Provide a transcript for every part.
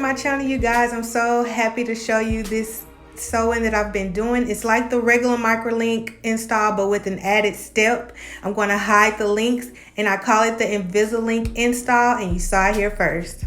my channel, you guys. I'm so happy to show you this sewing that I've been doing. It's like the regular microlink install, but with an added step. I'm going to hide the links, and I call it the INVISALINK install, and you saw it here first.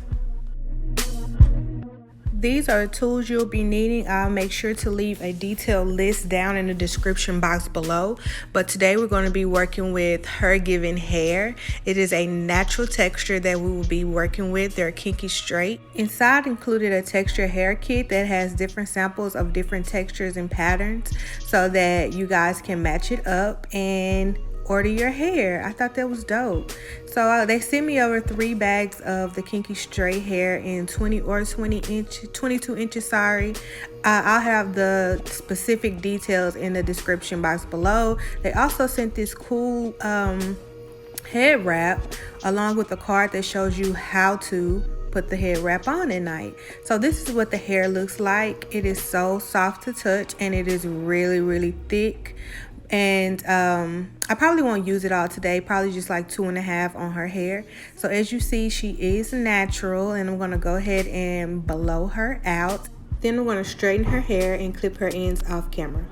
These are the tools you'll be needing. I'll make sure to leave a detailed list down in the description box below. But today we're going to be working with Hergivenhair. It is a natural texture that we will be working with. They're kinky straight. Inside included a texture hair kit that has different samples of different textures and patterns so that you guys can match it up and order your hair. I thought that was dope. So they sent me over 3 bags of the kinky straight hair in 22 inches, sorry. I'll have the specific details in the description box below. They also sent this cool head wrap along with a card that shows you how to put the head wrap on at night. So this is what the hair looks like. It is so soft to touch, and it is really thick. And I probably won't use it all today, probably just like 2.5 on her hair. So as you see, she is natural, and I'm going to go ahead and blow her out. Then I'm going to straighten her hair and clip her ends off camera.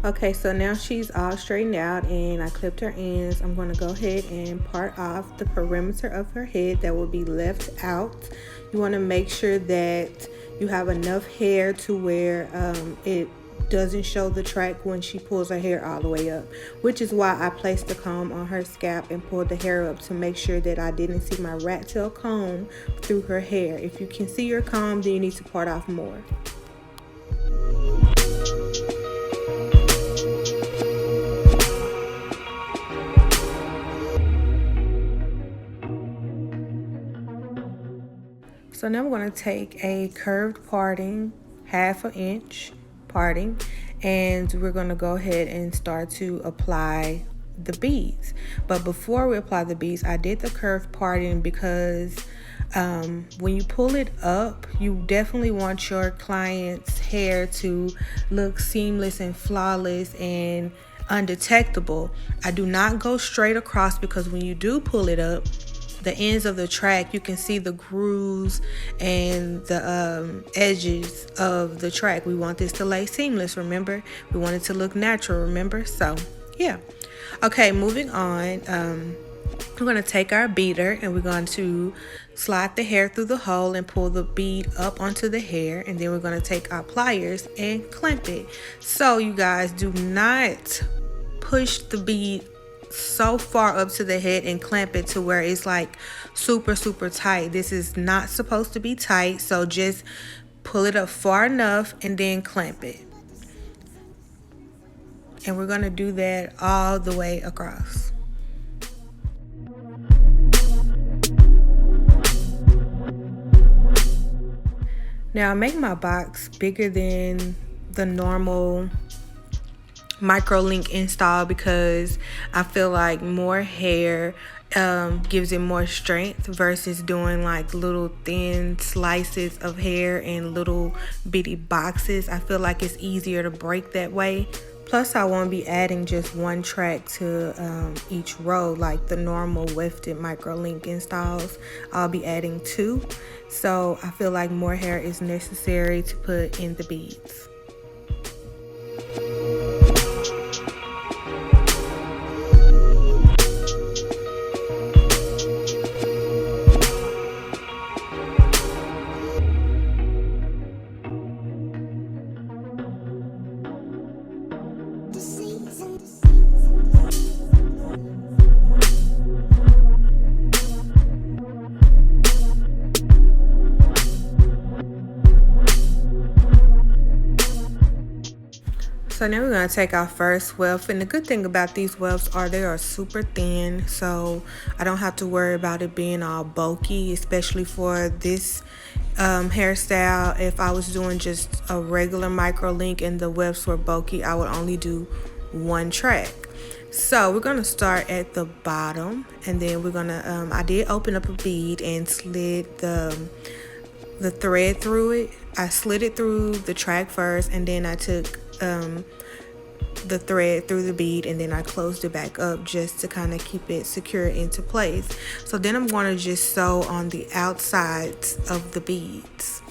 Okay, so now she's all straightened out and I clipped her ends. I'm going to go ahead and part off the perimeter of her head that will be left out. You want to make sure that you have enough hair to where it doesn't show the track when she pulls her hair all the way up, which is why I placed the comb on her scalp and pulled the hair up to make sure that I didn't see my rat tail comb through her hair. If you can see your comb, then you need to part off more. So now I'm going to take a curved parting, 1/2 inch parting, and we're going to go ahead and start to apply the beads. But before we apply the beads, I did the curved parting because when you pull it up, you definitely want your client's hair to look seamless and flawless and undetectable. I do not go straight across because when you do pull it up, the ends of the track, you can see the grooves and the edges of the track. We want this to lay seamless, remember? We want it to look natural, remember? So, yeah. Okay, moving on. We're going to take our beader and we're going to slide the hair through the hole and pull the bead up onto the hair. And then we're going to take our pliers and clamp it. So, you guys, do not push the bead so far up to the head and clamp it to where it's like super tight. This is not supposed to be tight, so just pull it up far enough and then clamp it. And we're going to do that all the way across. Now I make my box bigger than the normal microlink install because I feel like more hair gives it more strength versus doing like little thin slices of hair in little bitty boxes. I feel like it's easier to break that way. Plus I won't be adding just one track to each row like the normal wefted microlink installs. I'll be adding 2. So I feel like more hair is necessary to put in the beads. So now we're going to take our first weft, and the good thing about these wefts are they are super thin, so I don't have to worry about it being all bulky, especially for this hairstyle. If I was doing just a regular microlink and the wefts were bulky, I would only do 1 track. So we're going to start at the bottom, and then we're going to I did open up a bead and slid the thread through it I slid it through the track first, and then I took the thread through the bead, and then I closed it back up just to kind of keep it secure into place. So then I'm going to just sew on the outsides of the beads.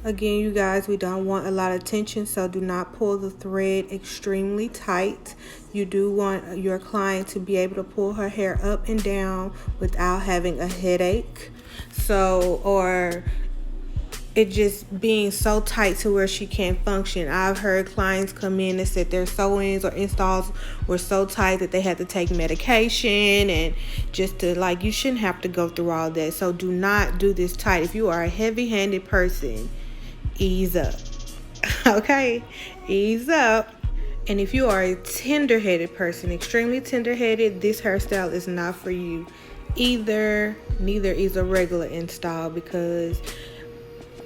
Again, you guys, we don't want a lot of tension, so do not pull the thread extremely tight. You do want your client to be able to pull her hair up and down without having a headache, or it just being so tight to where she can't function. I've heard clients come in and said their sew-ins or installs were so tight that they had to take medication, and just to, like, you shouldn't have to go through all that. So do not do this tight. If you are a heavy-handed person, ease up. Okay, ease up. And if you are a tender-headed person, extremely tender-headed, this hairstyle is not for you either. Neither is a regular install, because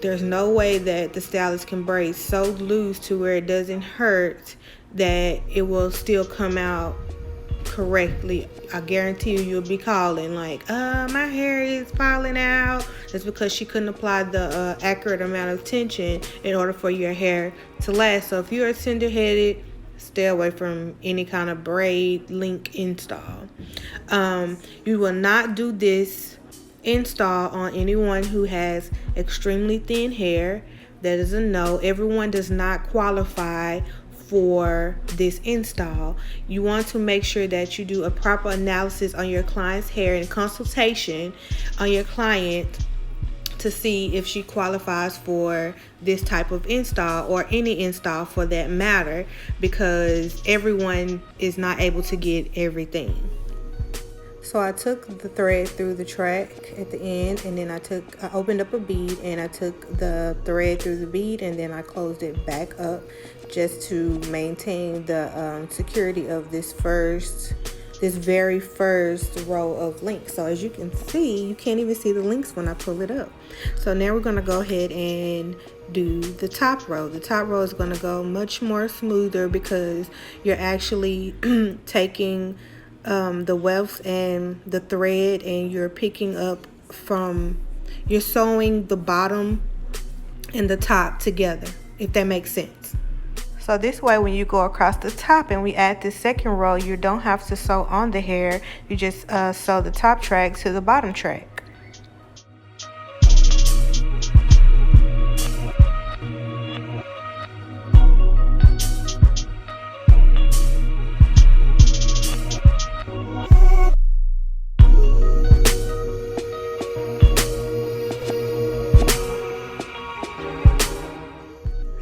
there's no way that the stylist can braid so loose to where it doesn't hurt that it will still come out correctly. I guarantee you'll be calling like, my hair is falling out. That's because she couldn't apply the accurate amount of tension in order for your hair to last. So if you're tender-headed, stay away from any kind of braid link install. You will not do this install on anyone who has extremely thin hair. That is a no. Everyone does not qualify for this install. You want to make sure that you do a proper analysis on your client's hair and consultation on your client to see if she qualifies for this type of install, or any install for that matter, because everyone is not able to get everything. So I took the thread through the track at the end, and then I opened up a bead, and I took the thread through the bead, and then I closed it back up just to maintain the security of this very first row of links. So as you can see, you can't even see the links when I pull it up. So now we're going to go ahead and do the top row. The top row is going to go much more smoother because you're actually taking the wefts and the thread, and you're picking up you're sewing the bottom and the top together, if that makes sense. So this way, when you go across the top and we add this second row, you don't have to sew on the hair. You just sew the top track to the bottom track.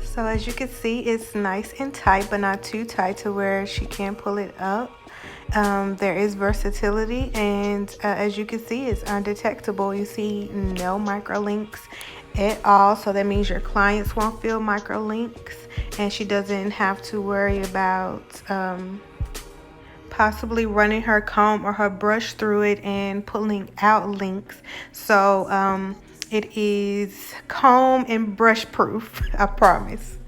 So as you can see, it's nice and tight, but not too tight to where she can't pull it up. There is versatility, and as you can see, it's undetectable. You see no microlinks at all, so that means your clients won't feel microlinks, and she doesn't have to worry about possibly running her comb or her brush through it and pulling out links. So it is comb and brush proof, I promise.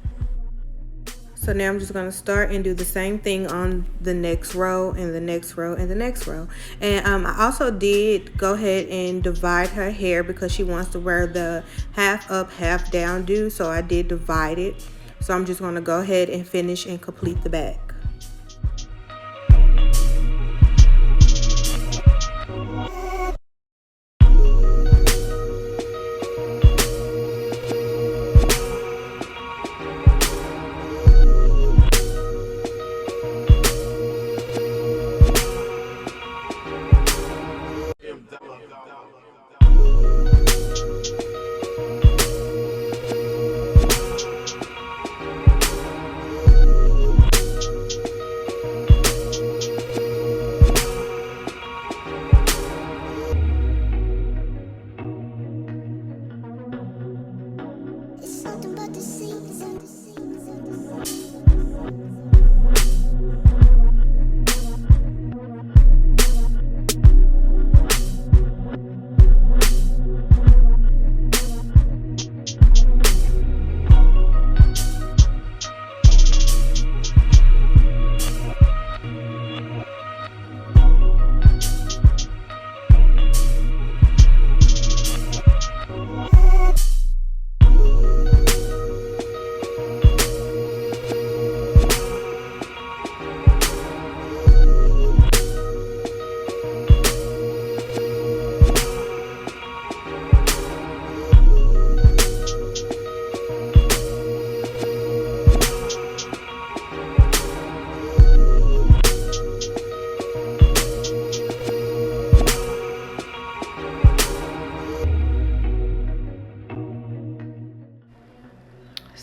So now I'm just going to start and do the same thing on the next row and the next row and the next row. And I also did go ahead and divide her hair because she wants to wear the half up, half down do. So I did divide it. So I'm just going to go ahead and finish and complete the back.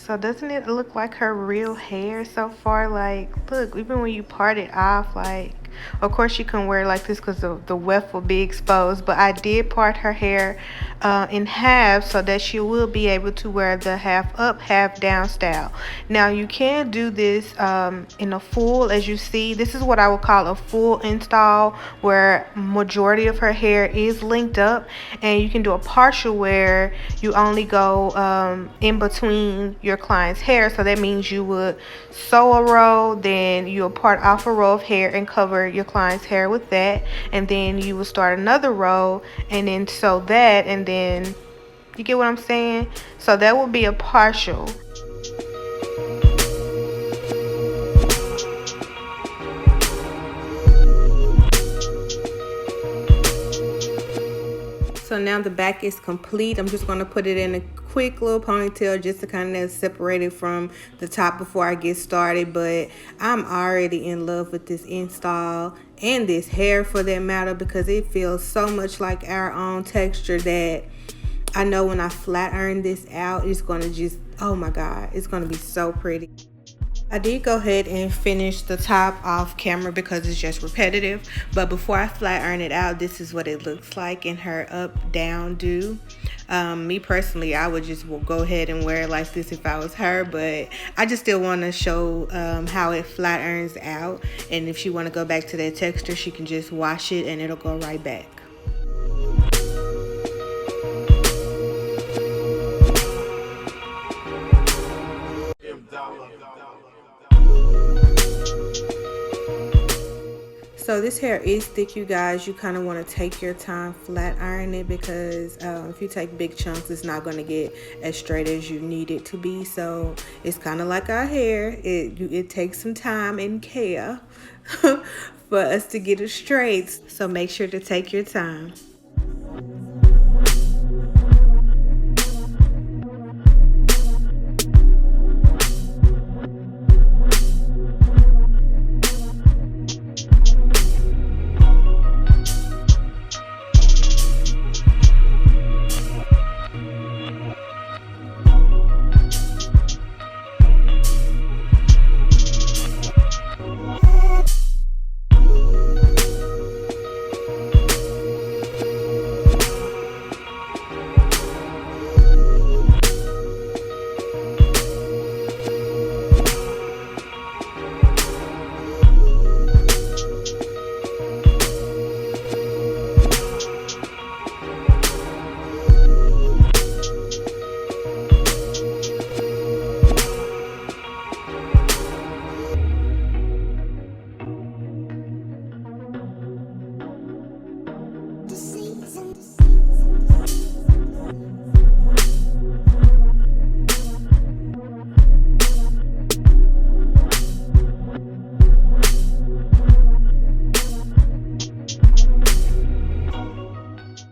So doesn't it look like her real hair so far? Like, look, even when you part it off, like, of course you can wear it like this because the weft will be exposed, but I did part her hair in half so that she will be able to wear the half up, half down style. Now you can do this in a full, as you see. This is what I would call a full install, where majority of her hair is linked up, and you can do a partial where you only go in between your client's hair. So that means you would sew a row, then you'll part off a row of hair and cover your client's hair with that, and then you will start another row and then sew that, and then you get what I'm saying. So that will be a partial. So now the back is complete. I'm just going to put it in a quick little ponytail just to kind of separate it from the top before I get started. But I'm already in love with this install and this hair for that matter, because it feels so much like our own texture that I know when I flat iron this out, it's going to just, oh my God, it's going to be so pretty. I did go ahead and finish the top off camera because it's just repetitive, but before I flat iron it out, this is what it looks like in her up down do. Me personally, I would just go ahead and wear it like this if I was her, but I just still want to show how it flat irons out, and if she want to go back to that texture, she can just wash it and it'll go right back. So this hair is thick, you guys. You kind of want to take your time flat iron it, because if you take big chunks, it's not going to get as straight as you need it to be. So it's kind of like our hair. It takes some time and care for us to get it straight. So make sure to take your time.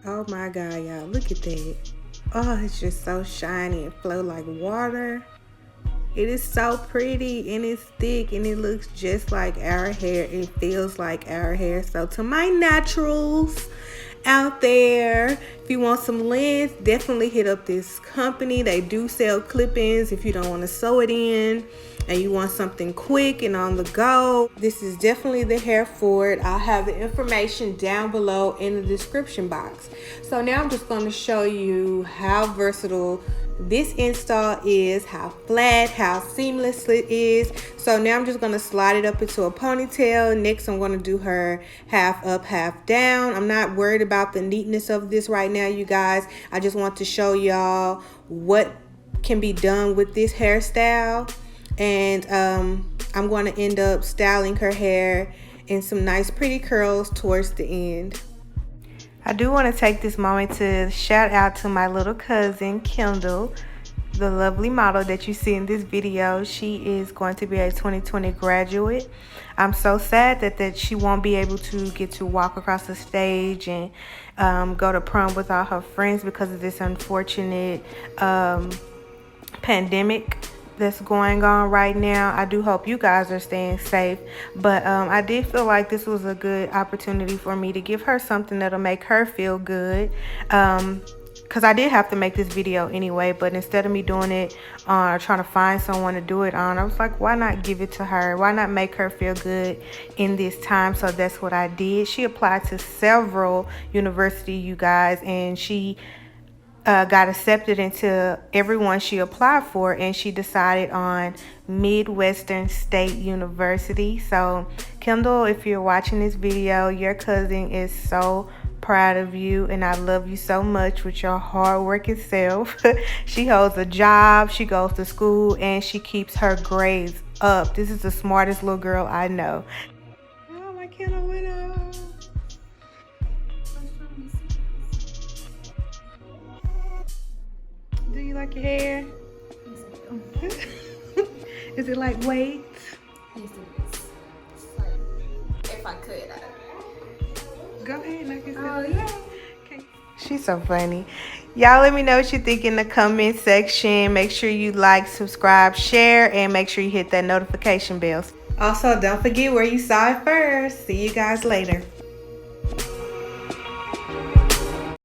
Oh my God, y'all, look at that. Oh, it's just so shiny and flow like water. It is so pretty and it's thick and it looks just like our hair. It feels like our hair. So to my naturals out there, if you want some length, definitely hit up this company. They do sell clip-ins if you don't want to sew it in and you want something quick and on the go. This is definitely the hair for it. I'll have the information down below in the description box. So now I'm just going to show you how versatile this install is, how flat, how seamless it is. So now I'm just going to slide it up into a ponytail. Next I'm going to do her half up, half down. I'm not worried about the neatness of this right now, you guys. I just want to show y'all what can be done with this hairstyle. And I'm going to end up styling her hair in some nice pretty curls towards the end. I do want to take this moment to shout out to my little cousin, Kendall, the lovely model that you see in this video. She is going to be a 2020 graduate. I'm so sad that she won't be able to get to walk across the stage and go to prom with all her friends because of this unfortunate pandemic that's going on right now. I do hope you guys are staying safe, but I did feel like this was a good opportunity for me to give her something that'll make her feel good. because I did have to make this video anyway, but instead of me doing it or trying to find someone to do it on, I was like, why not give it to her? Why not make her feel good in this time? So that's what I did. She applied to several universities, you guys, and she got accepted into everyone she applied for, and she decided on Midwestern State University. So Kendall, if you're watching this video, your cousin is so proud of you, and I love you so much with your hard-working self. She holds a job, she goes to school, and she keeps her grades up. This is the smartest little girl I know. Oh, my Kendall went up. Do you like your hair? Yes, Is it like weight? it is. It's like, if I could, Go ahead, knock yourself. Oh, yeah. Okay. She's so funny. Y'all let me know what you think in the comment section. Make sure you like, subscribe, share, and make sure you hit that notification bell. Also, don't forget where you saw it first. See you guys later.